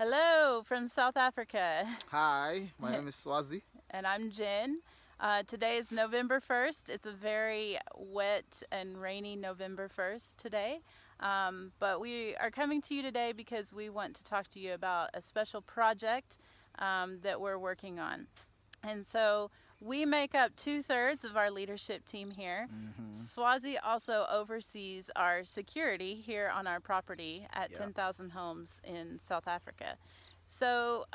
Hello from South Africa. Hi, my name is Swazi. And I'm Jen. Today is November 1st. It's a very wet and rainy November 1st today. But we are coming to you today because we want to talk to you about a special project that we're working on. And so we make up 2/3 of our leadership team here. Swazi also oversees our security here on our property at 10,000 Homes in South Africa. So,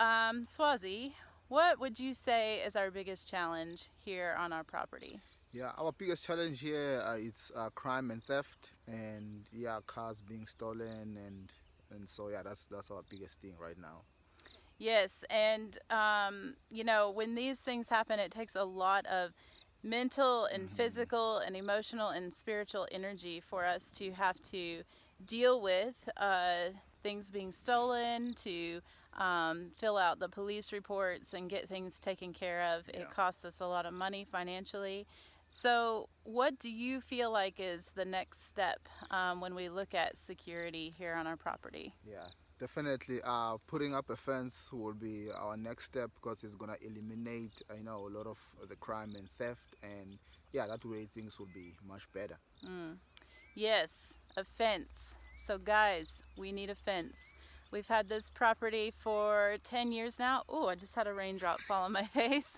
Swazi, what would you say is our biggest challenge here on our property? Yeah, our biggest challenge here is crime and theft, and cars being stolen, and so that's our biggest thing right now. Yes, and when these things happen, it takes a lot of mental and physical and emotional and spiritual energy for us to have to deal with things being stolen, to fill out the police reports and get things taken care of. It costs us a lot of money financially. So what do you feel like is the next step when we look at security here on our property? Yeah, definitely putting up a fence will be our next step, because it's going to eliminate a lot of the crime and theft, and that way things will be much better. Yes, a fence. So guys, we need a fence. We've had this property for 10 years now. Oh, I just had a raindrop fall on my face.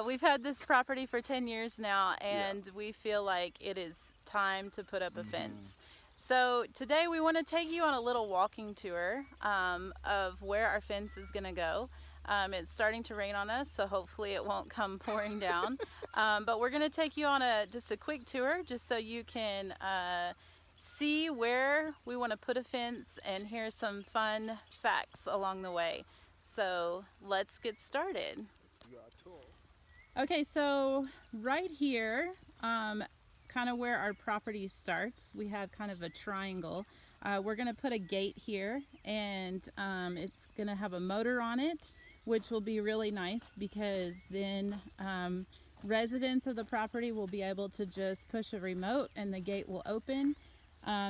We've had this property for 10 years now, and we feel like it is time to put up a fence. So today we want to take you on a little walking tour of where our fence is going to go. It's starting to rain on us, so hopefully it won't come pouring down. But we're going to take you on just a quick tour, just so you can see where we want to put a fence and hear some fun facts along the way. So let's get started. Okay, so right here, kind of where our property starts, we have kind of a triangle. We're going to put a gate here, and it's going to have a motor on it, which will be really nice, because then residents of the property will be able to just push a remote and the gate will open.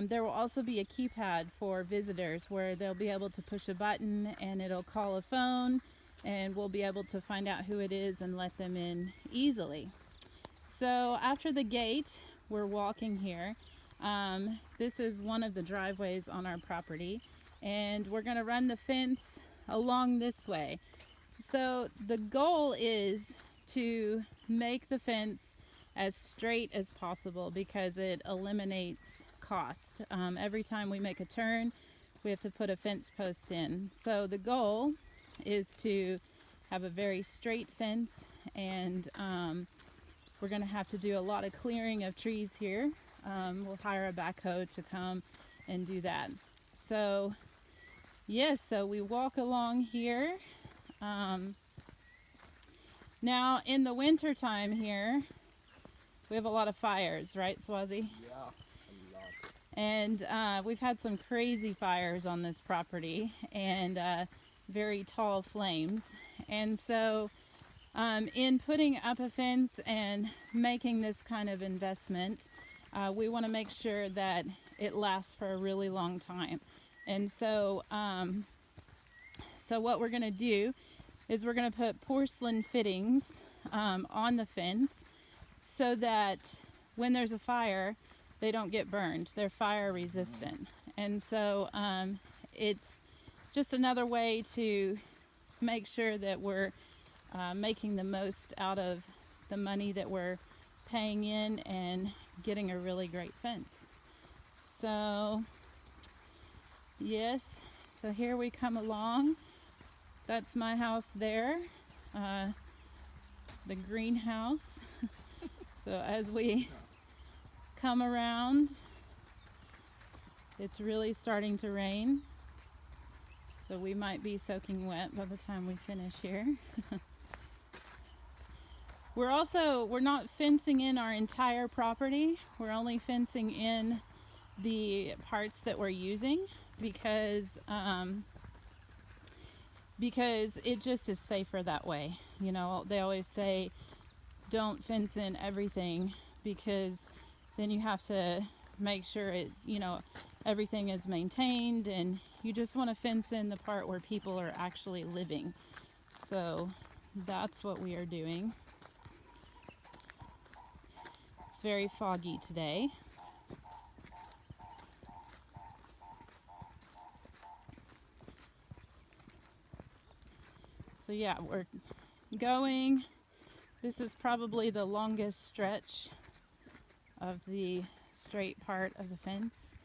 There will also be a keypad for visitors where they'll be able to push a button and it'll call a phone, and we'll be able to find out who it is and let them in easily. So after the gate, we're walking here. This is one of the driveways on our property, and we're going to run the fence along this way. So the goal is to make the fence as straight as possible, because it eliminates cost. Every time we make a turn, we have to put a fence post in. So the goal is to have a very straight fence, and we're going to have to do a lot of clearing of trees here. We'll hire a backhoe to come and do that. So yes, so we walk along here. Now in the winter time here, we have a lot of fires, right, Swazi? Yeah, a lot. And we've had some crazy fires on this property, and very tall flames. And so in putting up a fence and making this kind of investment, we want to make sure that it lasts for a really long time. And so what we're going to do is we're going to put porcelain fittings on the fence, so that when there's a fire, they don't get burned. They're fire resistant. And so it's just another way to make sure that we're making the most out of the money that we're paying in and getting a really great fence. So yes, so here we come along. That's my house there, the greenhouse. So as we come around, it's really starting to rain. So we might be soaking wet by the time we finish here. We're not fencing in our entire property. We're only fencing in the parts that we're using, because it just is safer that way. You know, they always say don't fence in everything, because then you have to make sure it, everything is maintained, and you just want to fence in the part where people are actually living. So that's what we are doing. It's very foggy today. So yeah, we're going. This is probably the longest stretch of the straight part of the fence.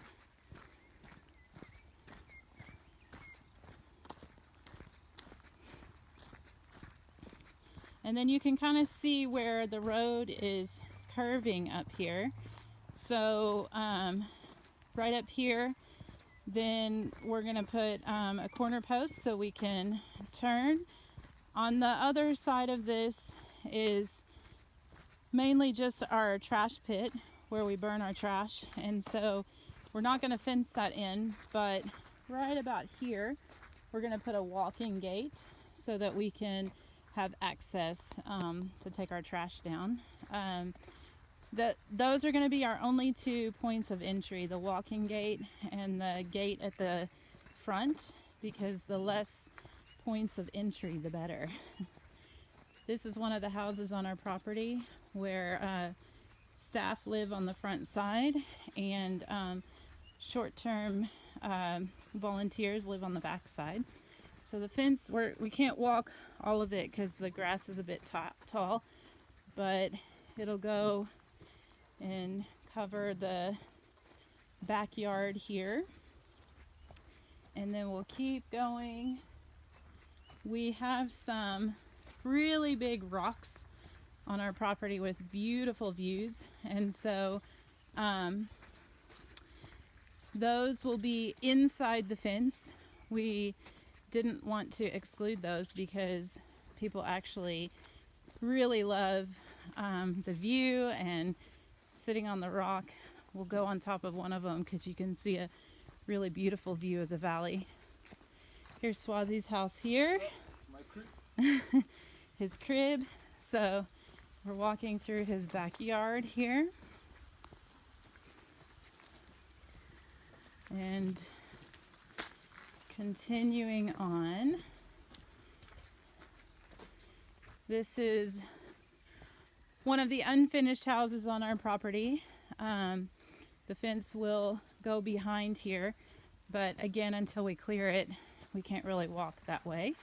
And then you can kind of see where the road is curving up here. So right up here, then we're going to put a corner post so we can turn. On the other side of this is mainly just our trash pit where we burn our trash, and so we're not going to fence that in, but right about here we're going to put a walking gate so that we can have access to take our trash down. Those are going to be our only 2 points of entry, the walking gate and the gate at the front, because the less points of entry the better. This is one of the houses on our property where staff live on the front side, and short-term volunteers live on the back side. So the fence, we can't walk all of it because the grass is a bit tall, but it'll go and cover the backyard here. And then we'll keep going. We have some really big rocks on our property with beautiful views, and so those will be inside the fence. We didn't want to exclude those because people actually really love the view, and sitting on the rock, we'll go on top of one of them because you can see a really beautiful view of the valley. Here's Swazi's house here. My crib. His crib. So we're walking through his backyard here. And continuing on. This is one of the unfinished houses on our property. The fence will go behind here, but again, until we clear it, we can't really walk that way.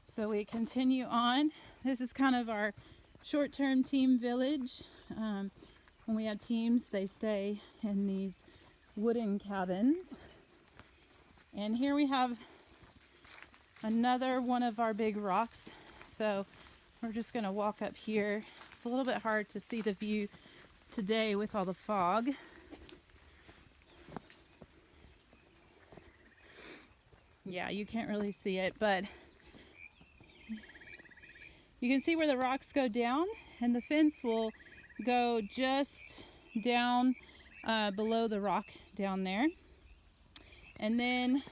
So we continue on. This is kind of our short-term team village. When we have teams, they stay in these wooden cabins. And here we have another one of our big rocks. So we're just going to walk up here. It's a little bit hard to see the view today with all the fog. Yeah, you can't really see it, but you can see where the rocks go down, and the fence will go just down below the rock down there. And then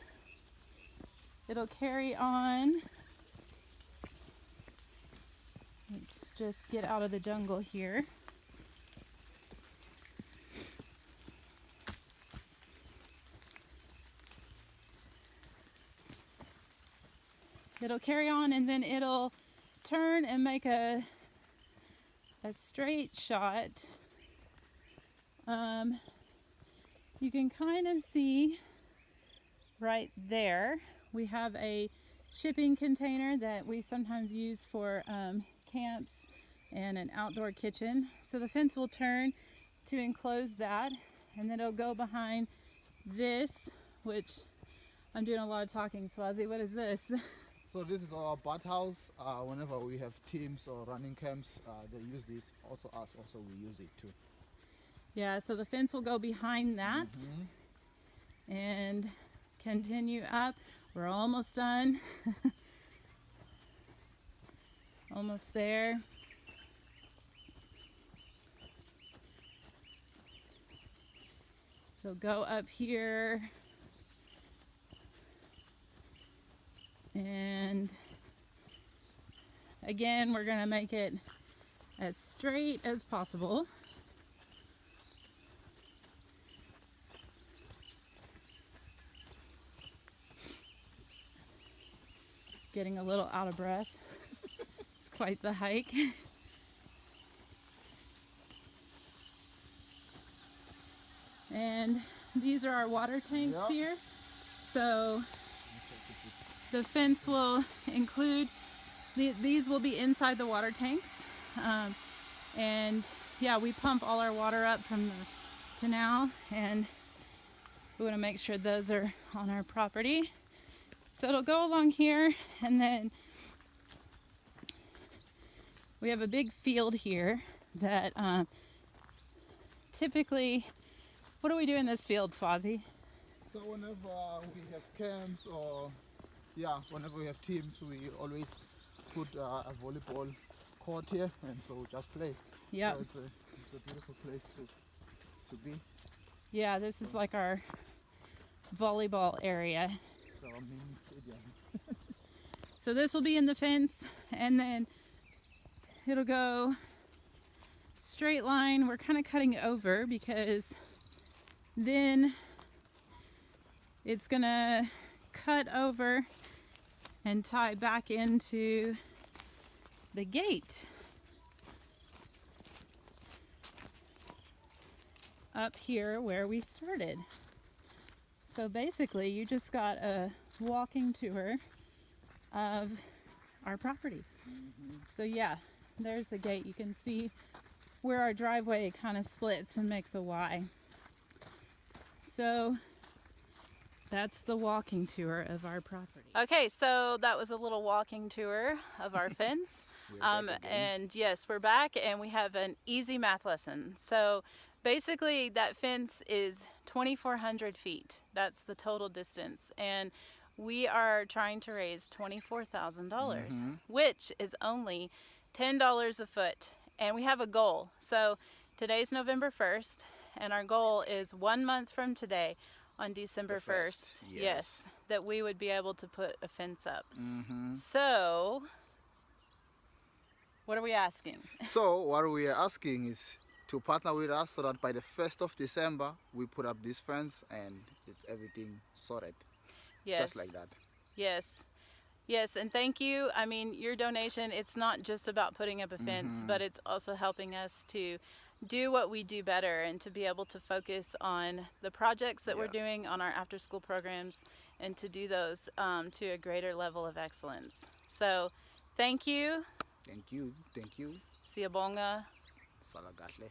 it'll carry on. Let's just get out of the jungle here. It'll carry on, and then it'll turn and make a straight shot. You can kind of see right there we have a shipping container that we sometimes use for camps and an outdoor kitchen. So the fence will turn to enclose that, and then it'll go behind this, which I'm doing a lot of talking. Swazi, what is this? So this is our bat house. Whenever we have teams or running camps, they use this. Also us, also we use it too. Yeah, so the fence will go behind that and continue up. We're almost done. Almost there. So go up here. And again, we're going to make it as straight as possible. getting a little out of breath. It's quite the hike. And these are our water tanks here. So the fence will include, these will be inside the water tanks. And yeah, we pump all our water up from the canal, and we want to make sure those are on our property. So it'll go along here, and then we have a big field here that typically, what do we do in this field, Swazi? So whenever we have camps or whenever we have teams, we always put a volleyball court here, and so just play. Yeah. So it's a beautiful place to be. Yeah, this is like our volleyball area. So our mini stadium. So this will be in the fence, and then it'll go straight line. We're kind of cutting over because then it's gonna cut over and tie back into the gate up here where we started. So basically you just got a walking tour of our property. So yeah, there's the gate. You can see where our driveway kind of splits and makes a Y. So that's the walking tour of our property. Okay, so that was a little walking tour of our fence. And yes, we're back, and we have an easy math lesson. So basically that fence is 2,400 feet. That's the total distance. And we are trying to raise $24,000, which is only $10 a foot. And we have a goal. So today's November 1st, and our goal is 1 month from today, on December 1st, yes, that we would be able to put a fence up. So, what are we asking? So, what we are asking is to partner with us so that by the 1st of December, we put up this fence and it's everything sorted. Yes. Just like that. Yes. Yes, and thank you. I mean, your donation, it's not just about putting up a fence, but it's also helping us to do what we do better and to be able to focus on the projects that we're doing on our after school programs and to do those to a greater level of excellence. So thank you. Thank you. Thank you. Siyabonga. Salagatle.